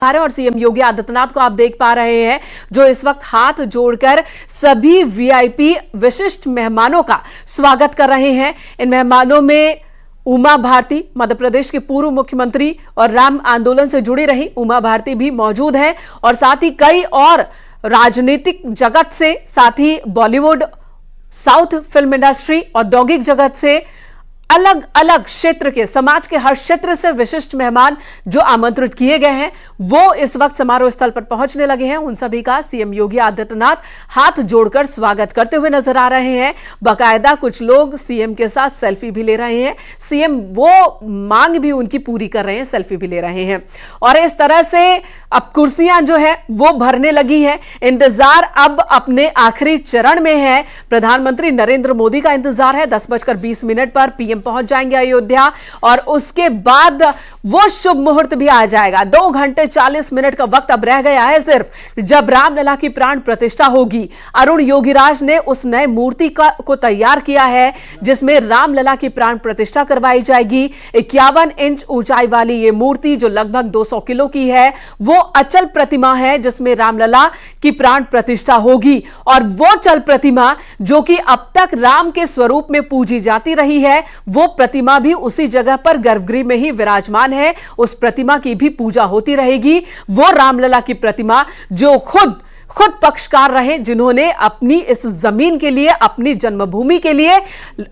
और सीएम योगी आदित्यनाथ को आप देख पा रहे हैं जो इस वक्त हाथ जोड़कर सभी वीआईपी विशिष्ट मेहमानों का स्वागत कर रहे हैं। इन मेहमानों में उमा भारती, मध्य प्रदेश के पूर्व मुख्यमंत्री और राम आंदोलन से जुड़ी रही उमा भारती भी मौजूद हैं और साथ ही कई और राजनीतिक जगत से, साथ ही बॉलीवुड, साउथ फिल्म इंडस्ट्री, औद्योगिक जगत से, अलग अलग क्षेत्र के, समाज के हर क्षेत्र से विशिष्ट मेहमान जो आमंत्रित किए गए हैं वो इस वक्त समारोह स्थल पर पहुंचने लगे हैं। उन सभी का सीएम योगी आदित्यनाथ हाथ जोड़कर स्वागत करते हुए नजर आ रहे हैं। बाकायदा कुछ लोग सीएम के साथ सेल्फी भी ले रहे हैं। सीएम वो मांग भी उनकी पूरी कर रहे हैं, सेल्फी भी ले रहे हैं और इस तरह से अब कुर्सियां जो है वो भरने लगी है। इंतजार अब अपने आखिरी चरण में है। प्रधानमंत्री नरेंद्र मोदी का इंतजार है। 10:20 पर पीएम पहुंच जाएंगे अयोध्या और उसके बाद वो शुभ मुहूर्त भी आ जाएगा। 2 घंटे 40 मिनट का वक्त अब रह गया है सिर्फ, जब रामलला की प्राण प्रतिष्ठा होगी। अरुण योगीराज ने उस नए मूर्ति को तैयार किया है जिसमें रामलला की प्राण प्रतिष्ठा करवाई जाएगी। 51 इंच ऊंचाई वाली ये मूर्ति जो लगभग 200 किलो की है, वो अचल प्रतिमा है जिसमें रामलला की प्राण प्रतिष्ठा होगी। और वो चल प्रतिमा जो कि अब तक राम के स्वरूप में पूजी जाती रही है, वो प्रतिमा भी उसी जगह पर गर्भगृह में ही विराजमान है। उस प्रतिमा की भी पूजा होती रहेगी। वो रामलला की प्रतिमा जो खुद पक्षकार रहे, जिन्होंने अपनी इस जमीन के लिए, अपनी जन्मभूमि के लिए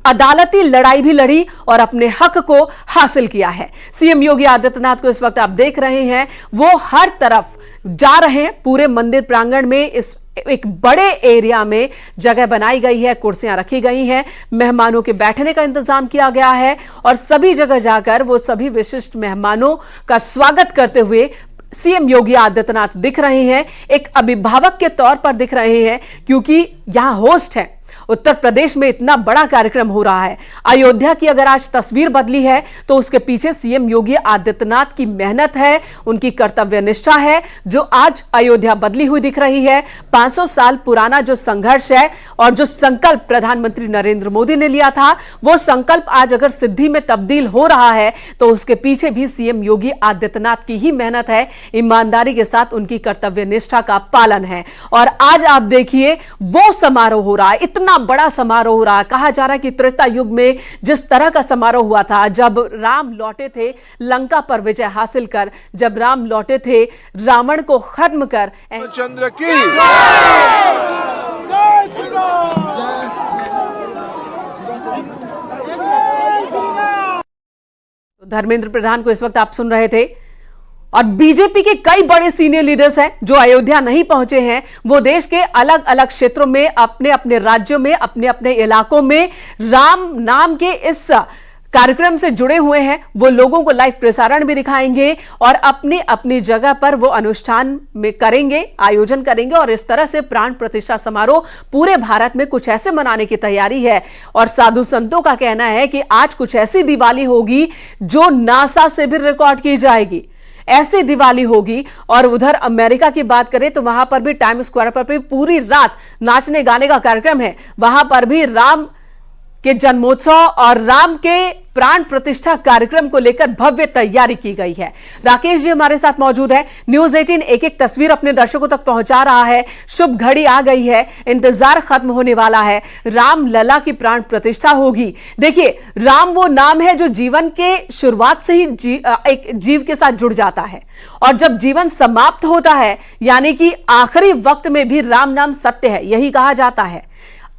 अदालती लड़ाई भी लड़ी और अपने हक को हासिल किया है। सीएम योगी आदित्यनाथ को इस वक्त आप देख रहे हैं, वो हर तरफ जा रहे हैं। पूरे मंदिर प्रांगण में इस एक बड़े एरिया में जगह बनाई गई है, कुर्सियां रखी गई हैं, मेहमानों के बैठने का इंतजाम किया गया है और सभी जगह जाकर वो सभी विशिष्ट मेहमानों का स्वागत करते हुए सीएम योगी आदित्यनाथ दिख रहे हैं। एक अभिभावक के तौर पर दिख रहे हैं क्योंकि यहां होस्ट है। उत्तर प्रदेश में इतना बड़ा कार्यक्रम हो रहा है। अयोध्या की अगर आज तस्वीर बदली है तो उसके पीछे सीएम योगी आदित्यनाथ की मेहनत है, उनकी कर्तव्य निष्ठा है जो आज अयोध्या बदली हुई दिख रही है। 500 साल पुराना जो संघर्ष है और जो संकल्प प्रधानमंत्री नरेंद्र मोदी ने लिया था, वो संकल्प आज अगर सिद्धि में तब्दील हो रहा है तो उसके पीछे भी सीएम योगी आदित्यनाथ की ही मेहनत है, ईमानदारी के साथ उनकी कर्तव्य निष्ठा का पालन है। और आज आप देखिए वो समारोह हो रहा है, इतना बड़ा समारोह हो रहा है। कहा जा रहा है कि त्रेता युग में जिस तरह का समारोह हुआ था, जब राम लौटे थे लंका पर विजय हासिल कर, जब राम लौटे थे रावण को खत्म कर, चंद्र की धर्मेंद्र प्रधान को इस वक्त आप सुन रहे थे। और बीजेपी के कई बड़े सीनियर लीडर्स हैं जो अयोध्या नहीं पहुंचे हैं। वो देश के अलग अलग क्षेत्रों में, अपने अपने राज्यों में, अपने अपने इलाकों में राम नाम के इस कार्यक्रम से जुड़े हुए हैं। वो लोगों को लाइव प्रसारण भी दिखाएंगे और अपनी अपनी जगह पर वो अनुष्ठान में करेंगे, आयोजन करेंगे और इस तरह से प्राण प्रतिष्ठा समारोह पूरे भारत में कुछ ऐसे मनाने की तैयारी है। और साधु संतों का कहना है कि आज कुछ ऐसी दिवाली होगी जो नासा से भी रिकॉर्ड की जाएगी, ऐसी दिवाली होगी। और उधर अमेरिका की बात करें तो वहां पर भी टाइम स्क्वायर पर भी पूरी रात नाचने गाने का कार्यक्रम है। वहां पर भी राम के जन्मोत्सव और राम के प्राण प्रतिष्ठा कार्यक्रम को लेकर भव्य तैयारी की गई है। राकेश जी हमारे साथ मौजूद है। न्यूज़ 18 एक एक तस्वीर अपने दर्शकों तक पहुंचा रहा है। शुभ घड़ी आ गई है, इंतजार खत्म होने वाला है। राम लला की प्राण प्रतिष्ठा होगी। देखिए, राम वो नाम है जो जीवन के शुरुआत से ही एक जीव के साथ जुड़ जाता है और जब जीवन समाप्त होता है, यानी कि आखिरी वक्त में भी राम नाम सत्य है, यही कहा जाता है।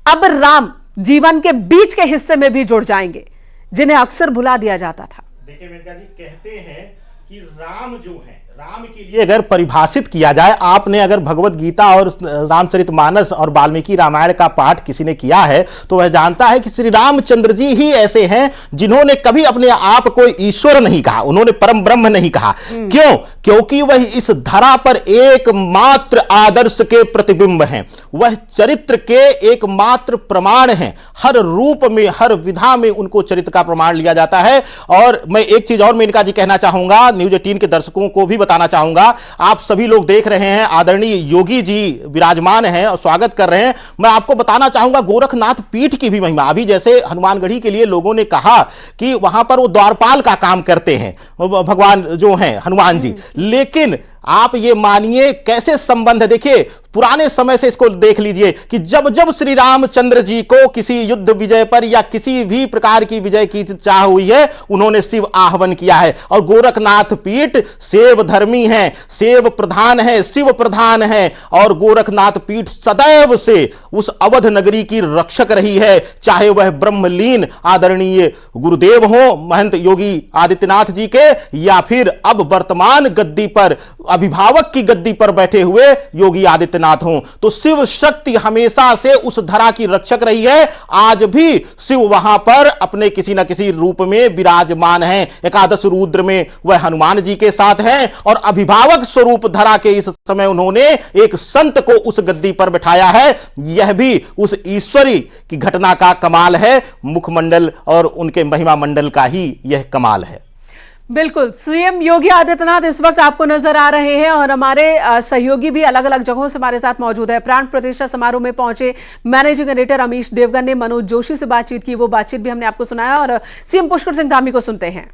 अब राम जीवन के बीच के हिस्से में भी जुड़ जाएंगे जिन्हें अक्सर भुला दिया जाता था। देखिए मेनका जी, कहते हैं कि राम जो है, राम के लिए अगर परिभाषित किया जाए, आपने अगर भगवत गीता और रामचरितमानस और वाल्मीकि रामायण का पाठ किसी ने किया है तो वह जानता है कि श्री रामचंद्र जी ही ऐसे हैं जिन्होंने कभी अपने आप को ईश्वर नहीं कहा, उन्होंने परम ब्रह्म नहीं कहा। क्यों? क्योंकि वह इस धरा पर एकमात्र आदर्श के प्रतिबिंब हैं, वह चरित्र के एकमात्र प्रमाण हैं। हर रूप में, हर विधा में उनको चरित्र का प्रमाण लिया जाता है। और मैं एक चीज और मेनका जी कहना चाहूंगा, न्यूज़ 18 के दर्शकों को भी बताना चाहूंगा, आप सभी लोग देख रहे हैं आदरणीय योगी जी विराजमान हैं और स्वागत कर रहे हैं। मैं आपको बताना चाहूंगा गोरखनाथ पीठ की भी महिमा, अभी जैसे हनुमानगढ़ी के लिए लोगों ने कहा कि वहां पर वो द्वारपाल का काम करते हैं भगवान जो हैं हनुमान जी, लेकिन आप ये मानिए कैसे संबंध है। देखिए पुराने समय से इसको देख लीजिए कि जब जब श्री रामचंद्र जी को किसी युद्ध विजय पर या किसी भी प्रकार की विजय की चाह हुई है, उन्होंने शिव आह्वान किया है। और गोरखनाथ पीठ सेव धर्मी है, सेव प्रधान है, शिव प्रधान है, और गोरखनाथ पीठ सदैव से उस अवध नगरी की रक्षक रही है, चाहे वह ब्रह्मलीन आदरणीय गुरुदेव हो महंत योगी आदित्यनाथ जी के, या फिर अब वर्तमान गद्दी पर अभिभावक की गद्दी पर बैठे हुए योगी आदित्यनाथ हों। तो शिव शक्ति हमेशा से उस धरा की रक्षक रही है। आज भी शिव वहां पर अपने किसी न किसी रूप में विराजमान हैं। एकादश रुद्र में वह हनुमान जी के साथ हैं, और अभिभावक स्वरूप धरा के इस समय उन्होंने एक संत को उस गद्दी पर बिठाया है। यह भी उस ईश्वरी की घटना का कमाल है, मुखमंडल और उनके महिमा मंडल का ही यह कमाल है। बिल्कुल, सीएम योगी आदित्यनाथ इस वक्त आपको नजर आ रहे हैं और हमारे सहयोगी भी अलग अलग जगहों से हमारे साथ मौजूद है। प्राण प्रतिष्ठा समारोह में पहुंचे मैनेजिंग एडिटर अमीश देवगन ने मनोज जोशी से बातचीत की, वो बातचीत भी हमने आपको सुनाया, और सीएम पुष्कर सिंह धामी को सुनते हैं।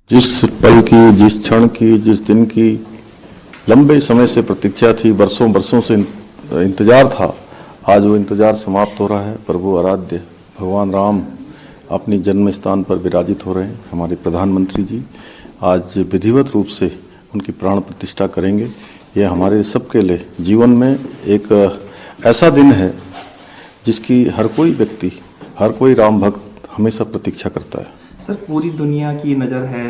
जिस पल की, जिस क्षण की, जिस दिन की लंबे समय से प्रतीक्षा थी, बरसों बरसों से इंतजार था, आज वो इंतजार समाप्त हो रहा है। प्रभु आराध्य भगवान राम अपनी जन्म स्थान पर विराजित हो रहे हैं। हमारे प्रधानमंत्री जी आज विधिवत रूप से उनकी प्राण प्रतिष्ठा करेंगे। ये हमारे सबके लिए जीवन में एक ऐसा दिन है जिसकी हर कोई व्यक्ति, हर कोई राम भक्त हमेशा प्रतीक्षा करता है। सर, पूरी दुनिया की नज़र है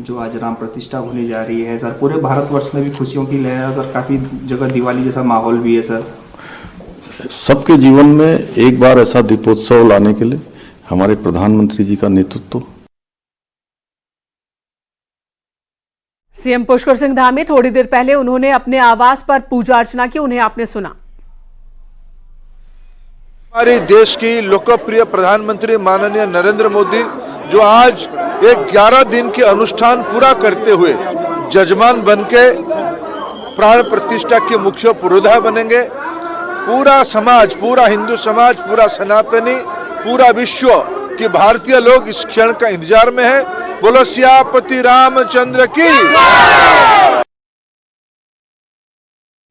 जो आज राम प्रतिष्ठा होने जा रही है। सर, पूरे भारतवर्ष में भी खुशियों की लहर है सर, काफ़ी जगह दिवाली जैसा माहौल भी है सर। सबके जीवन में एक बार ऐसा दीपोत्सव लाने के लिए हमारे प्रधानमंत्री जी का नेतृत्व। सीएम पुष्कर सिंह धामी थोड़ी देर पहले उन्होंने अपने आवास पर पूजा अर्चना की, उन्हें आपने सुना। हमारे देश की लोकप्रिय प्रधानमंत्री माननीय नरेंद्र मोदी जो आज एक 11 दिन के अनुष्ठान पूरा करते हुए जजमान बनके प्राण प्रतिष्ठा के मुख्य पुरोधा बनेंगे। पूरा समाज, पूरा हिंदू समाज, पूरा सनातनी, पूरा विश्व के भारतीय लोग इस क्षण का इंतजार में है। बोलो सियापति रामचंद्र की।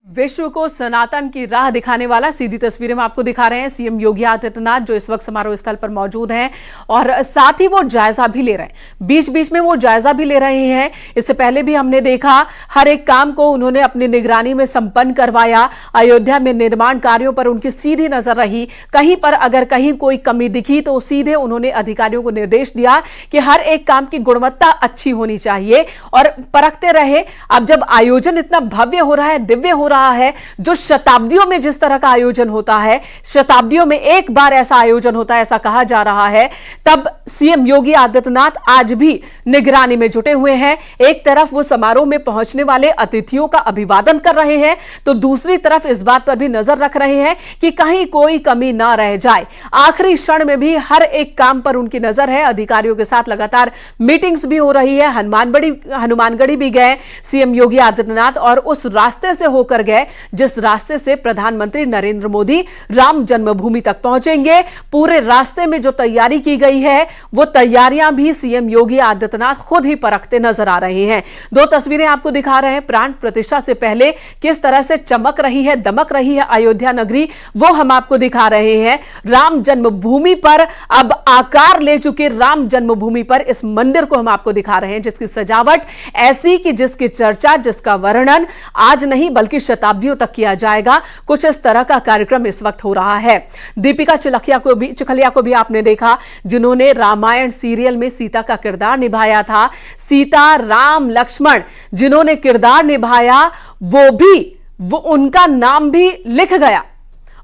विश्व को सनातन की राह दिखाने वाला सीधी तस्वीरें हम आपको दिखा रहे हैं सीएम योगी आदित्यनाथ, जो इस वक्त समारोह स्थल पर मौजूद हैं, और साथ ही वो जायजा भी ले रहे हैं। बीच बीच में वो जायजा भी ले रहे हैं। इससे पहले भी हमने देखा हर एक काम को उन्होंने अपनी निगरानी में संपन्न करवाया। अयोध्या में निर्माण कार्यों पर उनकी सीधी नजर रही। कहीं पर अगर कहीं कोई कमी दिखी तो सीधे उन्होंने अधिकारियों को निर्देश दिया कि हर एक काम की गुणवत्ता अच्छी होनी चाहिए, और परखते रहे। अब जब आयोजन इतना भव्य हो रहा है, दिव्य हो रहा है, जो शताब्दियों में जिस तरह का आयोजन होता है, शताब्दियों में एक बार ऐसा आयोजन होता है ऐसा कहा जा रहा है, तब सीएम योगी आदित्यनाथ आज भी निगरानी में जुटे हुए हैं। एक तरफ वो समारोह में पहुंचने वाले अतिथियों का अभिवादन कर रहे हैं, तो दूसरी तरफ इस बात पर भी नजर रख रहे हैं कि कहीं कोई कमी ना रह जाए। आखिरी क्षण में भी हर एक काम पर उनकी नजर है। अधिकारियों के साथ लगातार मीटिंग्स भी हो रही है। हनुमानगढ़ी भी गए सीएम योगी आदित्यनाथ, और उस रास्ते से होकर गए जिस रास्ते से प्रधानमंत्री नरेंद्र मोदी राम जन्मभूमि तक पहुंचेंगे। पूरे रास्ते में जो तैयारी की गई है, वो तैयारियां भी सीएम योगी आदित्यनाथ खुद ही परखते नजर आ रहे हैं। दो तस्वीरें आपको दिखा रहे हैं। प्राण प्रतिष्ठा से पहले किस तरह से चमक रही है, दमक रही है अयोध्या नगरी, वो हम आपको दिखा रहे हैं। राम जन्मभूमि पर अब आकार ले चुके राम जन्मभूमि पर इस मंदिर को हम आपको दिखा रहे हैं, जिसकी सजावट ऐसी कि जिसकी चर्चा, जिसका वर्णन आज नहीं बल्कि शताब्दियों तक किया जाएगा। कुछ इस तरह का कार्यक्रम इस वक्त हो रहा है। दीपिका चिखलिया को भी आपने देखा, जिन्होंने रामायण सीरियल में सीता का किरदार निभाया था। सीता, राम, लक्ष्मण जिन्होंने किरदार निभाया, वो उनका नाम भी लिख गया,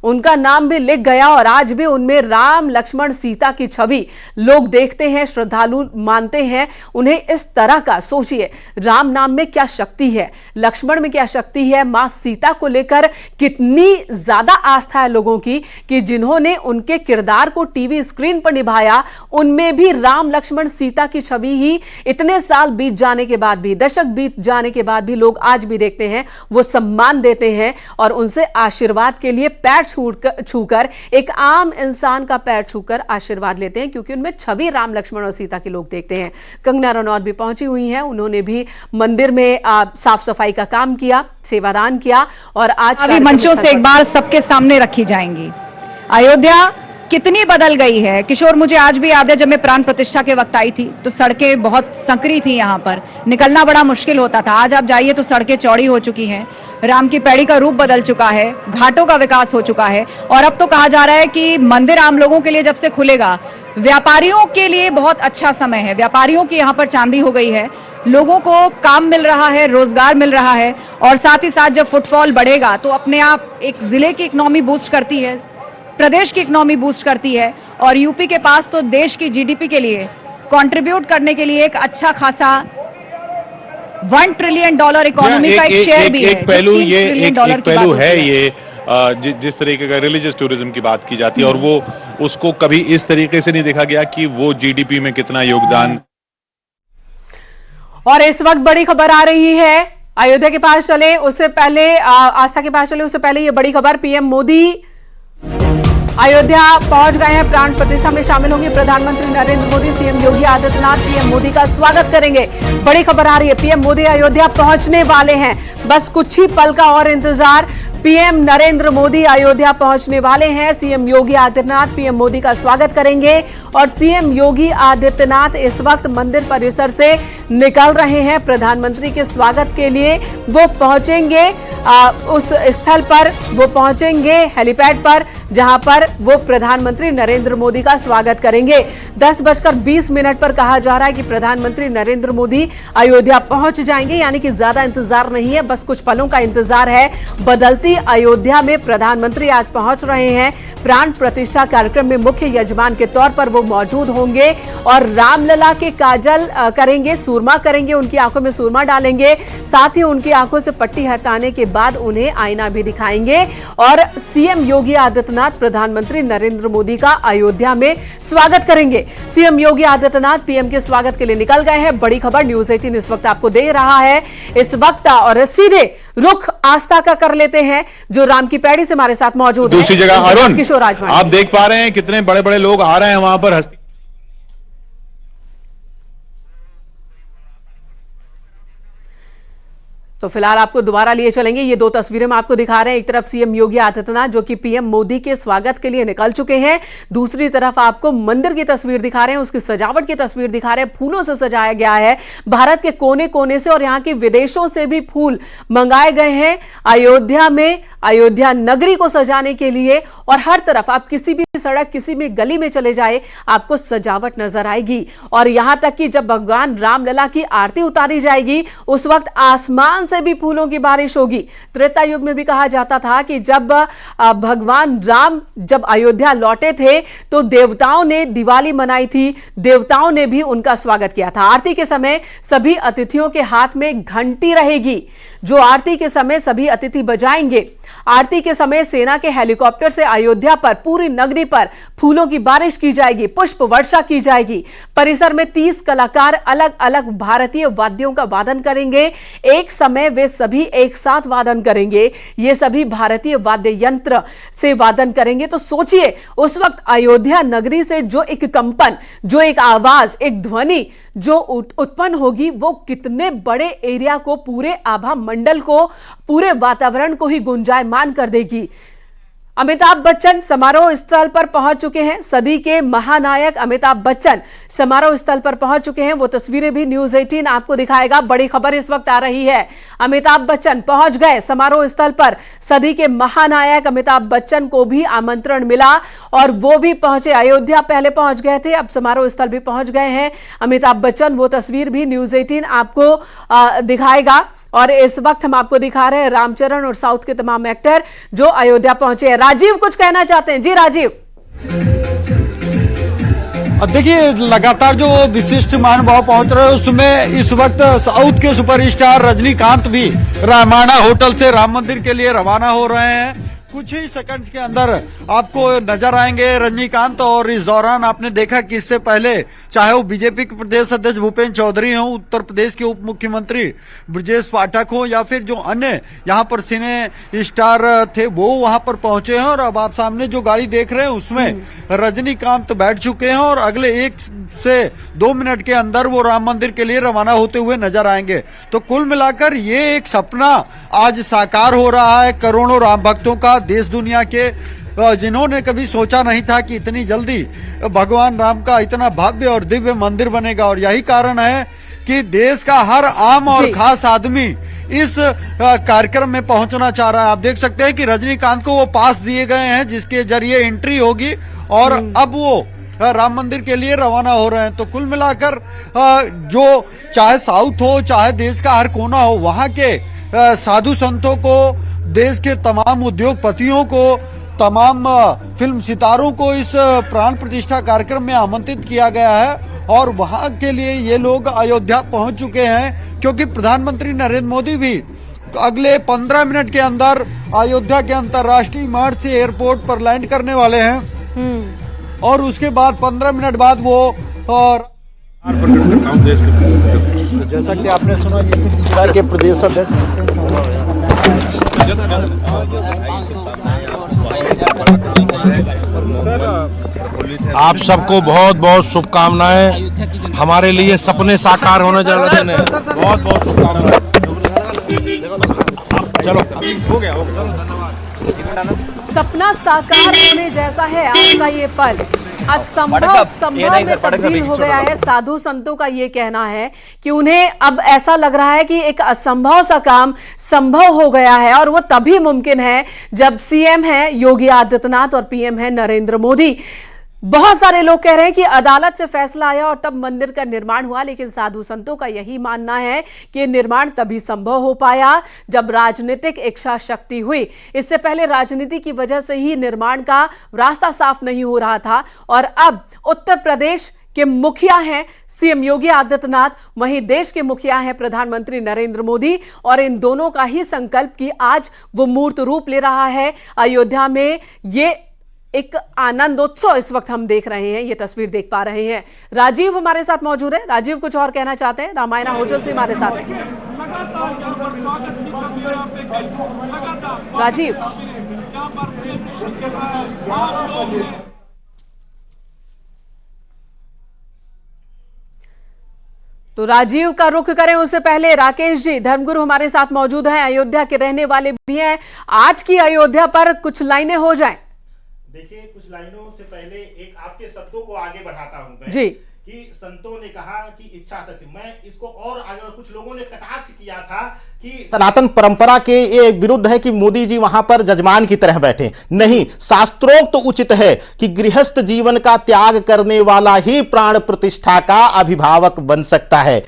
उनका नाम भी लिख गया और आज भी उनमें राम लक्ष्मण सीता की छवि लोग देखते हैं, श्रद्धालु मानते हैं उन्हें। इस तरह का सोचिए, राम नाम में क्या शक्ति है, लक्ष्मण में क्या शक्ति है, मां सीता को लेकर कितनी ज्यादा आस्था है लोगों की कि जिन्होंने उनके किरदार को टीवी स्क्रीन पर निभाया, उनमें भी राम लक्ष्मण सीता की छवि ही इतने साल बीत जाने के बाद भी, दशक बीत जाने के बाद भी लोग आज भी देखते हैं, वो सम्मान देते हैं और उनसे आशीर्वाद के लिए पैर छूकर, एक आम इंसान का पैर छूकर आशीर्वाद लेते हैं, क्योंकि उनमें छवि राम लक्ष्मण और सीता के लोग देखते हैं। कंगना रनौत भी पहुंची हुई हैं, उन्होंने भी मंदिर में साफ सफाई का काम किया, सेवादान किया और आज मंचों से एक बार सबके सामने रखी जाएंगी। अयोध्या कितनी बदल गई है किशोर, मुझे आज भी याद है जब मैं प्राण प्रतिष्ठा के वक्त आई थी तो सड़कें बहुत संकरी थी, यहाँ पर निकलना बड़ा मुश्किल होता था। आज आप जाइए तो सड़कें चौड़ी हो चुकी हैं, राम की पैड़ी का रूप बदल चुका है, घाटों का विकास हो चुका है और अब तो कहा जा रहा है कि मंदिर आम लोगों के लिए जब से खुलेगा, व्यापारियों के लिए बहुत अच्छा समय है। व्यापारियों की यहाँ पर चांदी हो गई है, लोगों को काम मिल रहा है, रोजगार मिल रहा है और साथ ही साथ जब फुटफॉल बढ़ेगा तो अपने आप एक जिले की इकोनॉमी बूस्ट करती है, प्रदेश की इकोनॉमी बूस्ट करती है और यूपी के पास तो देश की जीडीपी के लिए कंट्रीब्यूट करने के लिए एक अच्छा खासा $1 ट्रिलियन इकोनॉमी का एक शेयर भी है। एक पहलू ये एक पहलू है ये जिस तरीके का रिलीजियस टूरिज्म की बात की जाती है और वो उसको कभी इस तरीके से नहीं देखा गया कि वो जीडीपी में कितना योगदान। और इस वक्त बड़ी खबर आ रही है, अयोध्या के पास चले उससे पहले, आस्था के पास चले उससे पहले ये बड़ी खबर, पीएम मोदी अयोध्या पहुंच गए हैं, प्राण प्रतिष्ठा में शामिल होंगे प्रधानमंत्री नरेंद्र मोदी। सीएम योगी आदित्यनाथ पीएम मोदी का स्वागत करेंगे। बड़ी खबर आ रही है, पीएम मोदी अयोध्या पहुंचने वाले हैं, बस कुछ ही पल का और इंतजार। पीएम नरेंद्र मोदी अयोध्या पहुंचने वाले हैं, सीएम योगी आदित्यनाथ पीएम मोदी का स्वागत करेंगे और सीएम योगी आदित्यनाथ इस वक्त मंदिर परिसर से निकल रहे हैं। प्रधानमंत्री के स्वागत के लिए वो पहुंचेंगे उस स्थल पर, वो पहुंचेंगे हेलीपैड पर जहां पर वो प्रधानमंत्री नरेंद्र मोदी का स्वागत करेंगे। 10:20 पर कहा जा रहा है कि प्रधानमंत्री नरेंद्र मोदी अयोध्या पहुंच जाएंगे, यानी कि ज्यादा इंतजार नहीं है, बस कुछ पलों का इंतजार है। बदलती अयोध्या में प्रधानमंत्री आज पहुंच रहे हैं। प्राण प्रतिष्ठा कार्यक्रम में मुख्य यजमान के तौर पर वो मौजूद होंगे और रामलला के काजल करेंगे, सूरमा करेंगे, उनकी आंखों में सूरमा डालेंगे, साथ ही उनकी आंखों से पट्टी हटाने के बाद उन्हें आईना भी दिखाएंगे और सीएम योगी आदित्यनाथ प्रधानमंत्री नरेंद्र मोदी का अयोध्या में स्वागत करेंगे। सीएम योगी आदित्यनाथ पीएम के स्वागत के लिए निकल गए हैं। बड़ी खबर न्यूज़ 18 इस वक्त आपको दे रहा है इस वक्त, और सीधे रुख आस्था का कर लेते हैं जो राम की पैड़ी से हमारे साथ मौजूद है। दूसरी जगह अरुण, किशोर आजवाणी, आप देख पा रहे हैं कितने बड़े बड़े लोग आ रहे हैं वहां पर। तो फिलहाल आपको दोबारा लिए चलेंगे, ये दो तस्वीरें हम आपको दिखा रहे हैं। एक तरफ सीएम योगी आदित्यनाथ जो कि पीएम मोदी के स्वागत के लिए निकल चुके हैं, दूसरी तरफ आपको मंदिर की तस्वीर दिखा रहे हैं, उसकी सजावट की तस्वीर दिखा रहे हैं। फूलों से सजाया गया है, भारत के कोने कोने से और यहाँ के विदेशों से भी फूल मंगाए गए हैं अयोध्या में, अयोध्या नगरी को सजाने के लिए। और हर तरफ आप किसी भी सड़क, किसी भी गली में चले जाए आपको सजावट नजर आएगी। और यहां तक कि जब भगवान रामलला की आरती उतारी जाएगी उस वक्त आसमान से भी फूलों की बारिश होगी। त्रेता युग में भी कहा जाता था कि जब भगवान राम जब अयोध्या लौटे थे तो देवताओं ने दिवाली मनाई थी, देवताओं ने भी उनका स्वागत किया था। आरती के समय सभी अतिथियों के हाथ में घंटी रहेगी, जो आरती के समय सभी अतिथि बजाएंगे। आरती के समय सेना के हेलीकॉप्टर से अयोध्या पर, पूरी नगरी पर फूलों की बारिश की जाएगी, पुष्प वर्षा की जाएगी। परिसर में 30 कलाकार अलग अलग भारतीय वाद्यों का वादन करेंगे। एक समय वे सभी एक साथ वादन करेंगे, ये सभी भारतीय वाद्य यंत्र से वादन करेंगे। तो सोचिए उस वक्त अयोध्या नगरी से जो एक कंपन, जो एक आवाज, एक ध्वनि जो उत्पन्न होगी वो कितने बड़े एरिया को, पूरे आभा मंडल को, पूरे वातावरण को ही गुंजायमान कर देगी। अमिताभ बच्चन समारोह स्थल पर पहुंच चुके हैं। सदी के महानायक अमिताभ बच्चन समारोह स्थल पर पहुंच चुके हैं। वो तस्वीरें भी न्यूज़ 18 आपको दिखाएगा। बड़ी खबर इस वक्त आ रही है, अमिताभ बच्चन पहुंच गए समारोह स्थल पर। सदी के महानायक अमिताभ बच्चन को भी आमंत्रण मिला और वो भी पहुंचे। अयोध्या पहले पहुंच गए थे, अब समारोह स्थल भी पहुंच गए हैं अमिताभ बच्चन। वो तस्वीर भी न्यूज़ 18 आपको दिखाएगा। और इस वक्त हम आपको दिखा रहे हैं रामचरण और साउथ के तमाम एक्टर जो अयोध्या पहुंचे हैं। राजीव कुछ कहना चाहते हैं? जी राजीव। देखिए, लगातार जो विशिष्ट महानुभाव पहुंच रहे हैं उसमें इस वक्त साउथ के सुपरस्टार रजनीकांत भी रामायणा होटल से राम मंदिर के लिए रवाना हो रहे हैं। कुछ ही सेकंड्स के अंदर आपको नजर आएंगे रजनीकांत। और इस दौरान आपने देखा कि इससे पहले चाहे वो बीजेपी के प्रदेश अध्यक्ष भूपेन्द्र चौधरी हो, उत्तर प्रदेश के उप मुख्यमंत्री ब्रजेश पाठक हो, या फिर जो अन्य यहाँ पर सिने स्टार थे वो वहां पर पहुंचे हैं। और अब आप सामने जो गाड़ी देख रहे हैं उसमें रजनीकांत बैठ चुके हैं और अगले 1 से 2 मिनट के अंदर वो राम मंदिर के लिए रवाना होते हुए नजर आएंगे। तो कुल मिलाकर ये एक सपना आज साकार हो रहा है करोड़ों राम भक्तों का, देश दुनिया के, जिन्होंने कभी सोचा नहीं था कि इतनी जल्दी भगवान राम का इतना भव्य और दिव्य मंदिर बनेगा। और यही कारण है कि देश का हर आम और खास आदमी इस कार्यक्रम में पहुंचना चाह रहा है। आप देख सकते हैं कि रजनीकांत को वो पास दिए गए हैं जिसके जरिए एंट्री होगी और अब वो राम मंदिर के लिए रवाना हो रहे हैं। तो कुल मिलाकर जो चाहे साउथ हो चाहे देश का हर कोना हो, वहां के साधु संतों को, देश के तमाम उद्योगपतियों को, तमाम फिल्म सितारों को इस प्राण प्रतिष्ठा कार्यक्रम में आमंत्रित किया गया है। और वहां के लिए ये लोग अयोध्या पहुंच चुके हैं क्योंकि प्रधानमंत्री नरेंद्र मोदी भी अगले 15 मिनट के अंदर अयोध्या के अंतर्राष्ट्रीय मार्ग से एयरपोर्ट पर लैंड करने वाले हैं। और उसके बाद 15 मिनट बाद वो और जैसा कि आपने सुना ये के प्रदेश अध्यक्ष आप सबको बहुत बहुत शुभकामनाएं। हमारे लिए सपने साकार होने जा रहे हैं। बहुत बहुत शुभकामनाएं। चलो हो गया सपना साकार होने जैसा है आपका ये पल, असंभव संभव में तब्दील हो गया है। साधु संतों का ये कहना है कि उन्हें अब ऐसा लग रहा है कि एक असंभव सा काम संभव हो गया है और वो तभी मुमकिन है जब सीएम है योगी आदित्यनाथ और पीएम है नरेंद्र मोदी। बहुत सारे लोग कह रहे हैं कि अदालत से फैसला आया और तब मंदिर का निर्माण हुआ, लेकिन साधु संतों का यही मानना है कि निर्माण तभी संभव हो पाया जब राजनीतिक इच्छा शक्ति हुई। इससे पहले राजनीति की वजह से ही निर्माण का रास्ता साफ नहीं हो रहा था। और अब उत्तर प्रदेश के मुखिया हैं सीएम योगी आदित्यनाथ, वहीं देश के मुखिया हैं प्रधानमंत्री नरेंद्र मोदी, और इन दोनों का ही संकल्प कि आज वो मूर्त रूप ले रहा है अयोध्या में। ये एक आनंदोत्सव इस वक्त हम देख रहे हैं, ये तस्वीर देख पा रहे हैं। राजीव हमारे साथ मौजूद है। राजीव कुछ और कहना चाहते हैं? रामायणा होटल से हमारे साथ हैं राजीव। तो राजीव का रुख करें उससे पहले राकेश जी, धर्मगुरु हमारे साथ मौजूद हैं, अयोध्या के रहने वाले भी हैं। आज की अयोध्या पर कुछ लाइनें हो जाएं। देखिए, कुछ लाइनों से पहले एक आपके शब्दों को आगे बढ़ाता हूं मैं जी कि संतों ने कहा कि इच्छा शक्ति, मैं इसको और आगे, कुछ लोगों ने कटाक्ष किया था कि सनातन परंपरा के ये विरुद्ध है कि मोदी जी वहां पर जजमान की तरह बैठे। नहीं, शास्त्रोक्त तो उचित है कि गृहस्थ जीवन का त्याग करने वाला ही प्राण प्रतिष्ठा का अभिभावक बन सकता है।